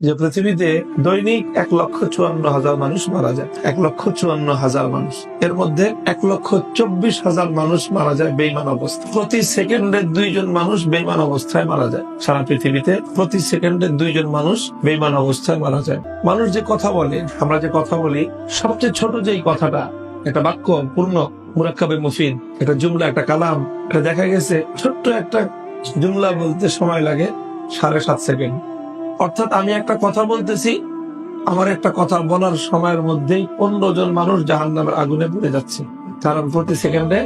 যে পৃথিবীতে দৈনিক 1,54,000 মানুষ মারা যায়। 1,54,000 মানুষ, এর মধ্যে 1,24,000 মানুষ মারা যায় বেঈমান অবস্থায়। প্রতি সেকেন্ডে 2 জন মানুষ বেঈমান অবস্থায় মারা যায়। সারা পৃথিবীতে প্রতি সেকেন্ডে 2 জন মানুষ বেঈমান অবস্থায় মারা যায়। মানুষ যে কথা বলে, আমরা যে কথা বলি, সবচেয়ে ছোট যেই কথাটা, একটা বাক্য পূর্ণ মুরাক্কাবে মুফিদ, একটা জুমলা, একটা কালাম, এটা দেখা গেছে ছোট্ট একটা জুমলা বলতে সময় লাগে 7.5 সেকেন্ড। অর্থাৎ আমি একটা কথা বলতেছি, আমার একটা কথা বলার সময়ের মধ্যেই 15 জন মানুষ জাহান্নামের আগুনে পুড়ে যাচ্ছে। কারণ প্রতি সেকেন্ডে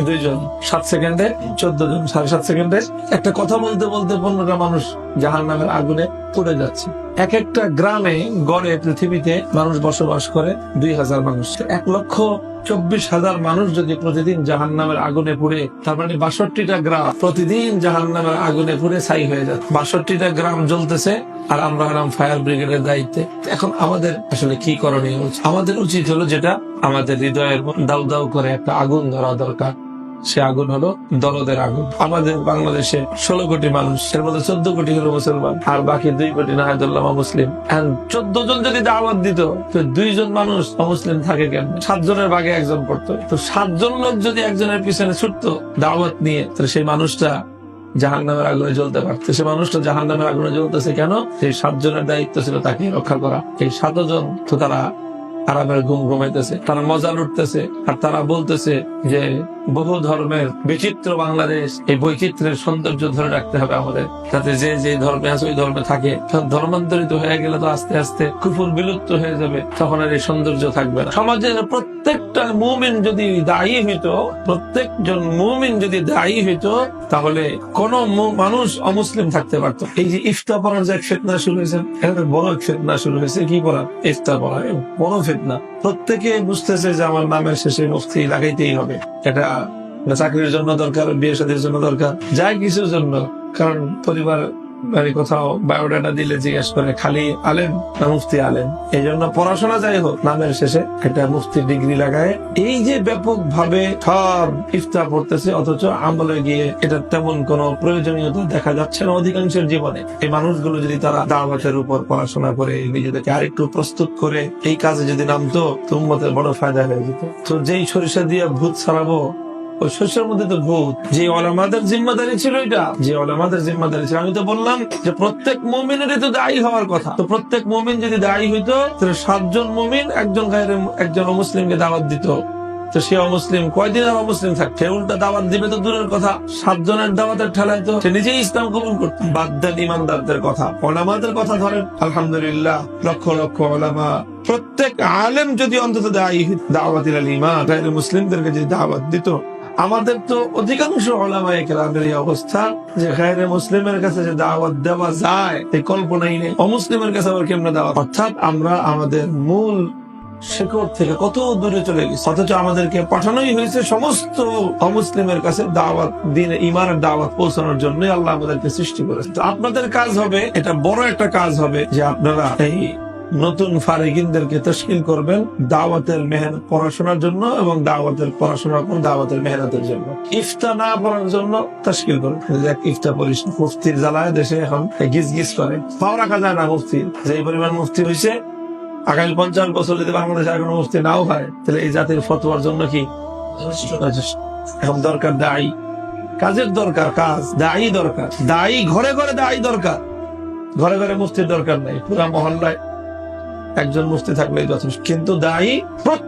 2 জন, 7 সেকেন্ডে 14 জন, 7.5 সেকেন্ডে একটা কথা বলতে বলতে 15টা মানুষ জাহান্নামের আগুনে পুড়ে যাচ্ছে। এক একটা গ্রামে গড়ে পৃথিবীতে মানুষ বসবাস করে 2,000 মানুষ। 1,24,000 মানুষ যদি প্রতিদিন জাহান্নামের আগুনে পুড়ে, তার মানে 62টা গ্রাম প্রতিদিন জাহান্নামের আগুনে পুড়ে ছাই হয়ে যাচ্ছে। 62টা গ্রাম জ্বলতেছে, আর আমরা হলাম ফায়ার ব্রিগেডের দায়িত্বে। এখন আমাদের আসলে কি করণীয়? আমাদের উচিত হলো, যেটা আমাদের হৃদয়ের দাউ দাউ করে একটা আগুন ধরা দরকার, সে আগুন হলো দরদের আগুন। আমাদের বাংলাদেশে 16 কোটি মানুষ, এর মধ্যে 14 কোটি হলো মুসলমান, আর বাকি 2 কোটি নাহাদুল্লাহ মুসলিম। 14 জন যদি দাওয়াত দিত, তো 2 জন মানুষ অমুসলিম থাকে কেন? 7 জনের ভাগে 1 জন পড়তো। তো 7 জন লোক যদি একজনের পিছনে ছুটতো দাওয়াত নিয়ে, তাহলে সেই মানুষটা জাহান্নামের আগুনে জ্বলতে পারতো। সে মানুষটা জাহান্নামের আগুনে জ্বলতেছে কেন? সেই 7 জনের দায়িত্ব ছিল তাকে রক্ষা করা। এই 7 জন তো তারা আরামের ঘুম ঘুমাইতেছে, তারা মজা লুটতেছে, আর তারা বলতেছে যে বহু ধর্মের বিচিত্র বাংলাদেশ, এই বৈচিত্র্যের সৌন্দর্য ধরে রাখতে হবে আমাদের, যাতে যে যে ধর্মে আছে ওই ধর্মে থাকে। ধর্মান্তরিত হয়ে গেলে তো আস্তে আস্তে কুফর বিলুপ্ত হয়ে যাবে, তখন আর এই সৌন্দর্য থাকবে না। সমাজের প্রত্যেকটা মুমিন যদি দায়ী হইতো, প্রত্যেকজন মুমিন যদি দায়ী হইতো, তাহলে কোন মানুষ অমুসলিম থাকতে পারত। এই যে ইফতার পড়ার যে ফিতনা শুরু হয়েছে, এটা বড় ফিতনা শুরু হয়েছে। কি পড়া? ইফতার পড়া বড় ফিতনা। প্রত্যেকে বুঝতেছে যে আমার নামের শেষে মুফতি লাগাইতেই হবে। এটা চাকরির জন্য দরকার, বিয়ে শাদীর জন্য দরকার, যাই কিছুর জন্য। কারণ পরিবার কোথাও বায়োডাটা দিলে জিজ্ঞেস করে খালি আলেম না মুফতি আলেম। এই জন্য পড়াশোনা যাই হোক, নামের শেষে একটা মুফতি ডিগ্রি লাগায়। এই যে ব্যাপক ভাবে সব ইফতার পড়তেছে, অথচ আমলে গিয়ে এটা তেমন কোন প্রয়োজনীয়তা দেখা যাচ্ছে না অধিকাংশের জীবনে। এই মানুষগুলো যদি তারা দাওয়াতের উপর পড়াশোনা করে নিজেদেরকে আরেকটু প্রস্তুত করে এই কাজে যদি নামতো, তো উম্মতের বড় ফায়দা হয়ে যেত। তো যেই সরিষা দিয়ে ভূত ছাড়াবো, ওই শস্যের মধ্যে তো ভূত। যে ওলামাদের জিম্মাদারি ছিল, এটা যে ওলামাদের জিম্মাদারি ছিল। আমি তো বললাম যে প্রত্যেক মুমিনেরই তো দায়ী হওয়ার কথা। তো প্রত্যেক মুমিন যদি দায়ী হইতো, তাহলে 7 জন মুমিন একজন অমুসলিমকে দাওয়াত দিত, তো সে অমুসলিম কয়দিন আর অমুসলিম থাকছে? উল্টা দাওয়াত দিবে তো দূরের কথা, 7 জনের দাওয়াতের ঠেলায় তো সে নিজেই ইসলাম কবুল করত। বাদ দেন ইমানদারদের কথা, ওলামাদের কথা ধরেন। আলহামদুলিল্লাহ, লক্ষ লক্ষ ওলামা, প্রত্যেক আলেম যদি অন্তত দাওয়াতিল ঈমান গায়রে মুসলিমদেরকে যদি দাওয়াত দিত। আমাদের তো অধিকাংশ ওলামায়ে কেরামের এই অবস্থা যে গায়রে মুসলিমের কাছে যে দাওয়াত দেওয়া যায়, এই কল্পনাই নেই। অমুসলিমের কাছে আবার কেমনে দাওয়াত? অর্থাৎ আমরা আমাদের মূল শিকড় থেকে কত দূরে চলে গেছি, অথচ আমাদেরকে পাঠানোই হয়েছে সমস্ত অমুসলিমের কাছে দাওয়াত, দিন ইমানের দাওয়াত পৌঁছানোর জন্য আল্লাহ আমাদেরকে সৃষ্টি করেছে। তো আপনাদের কাজ হবে, এটা বড় একটা কাজ হবে, যে আপনারা এই নতুন ফারিগিনদেরকে তশকিল করবেন দাওয়াতের মেহনত পড়াশোনার জন্য, এবং দাওয়াতের পড়াশোনার পর দাওয়াতের মেহনতের জন্য। ইফতা না পড়ার জন্য তশকিল করবেন। ইফতা পড়িস, মুফতির জ্বালায় দেশে এখন গিজ গিজ করে, পাও রাখা যায় না মুফতির। যে পরিমাণ মুফতি হয়েছে, আগামী 50 বছর যদি বাংলাদেশে আর কোনো মুফতি নাও হয়, তাহলে এই জাতির ফতোয়ার জন্য কি এখন দরকার? দায়ী, কাজের দরকার, কাজ, দায়ী দরকার। দায়ী ঘরে ঘরে দায়ী দরকার, ঘরে ঘরে মুফতির দরকার নাই। পুরা মহল্লায় একজন মুফতি থাকলেই যথেষ্ট। কিন্তু দায়ী প্রত্যেক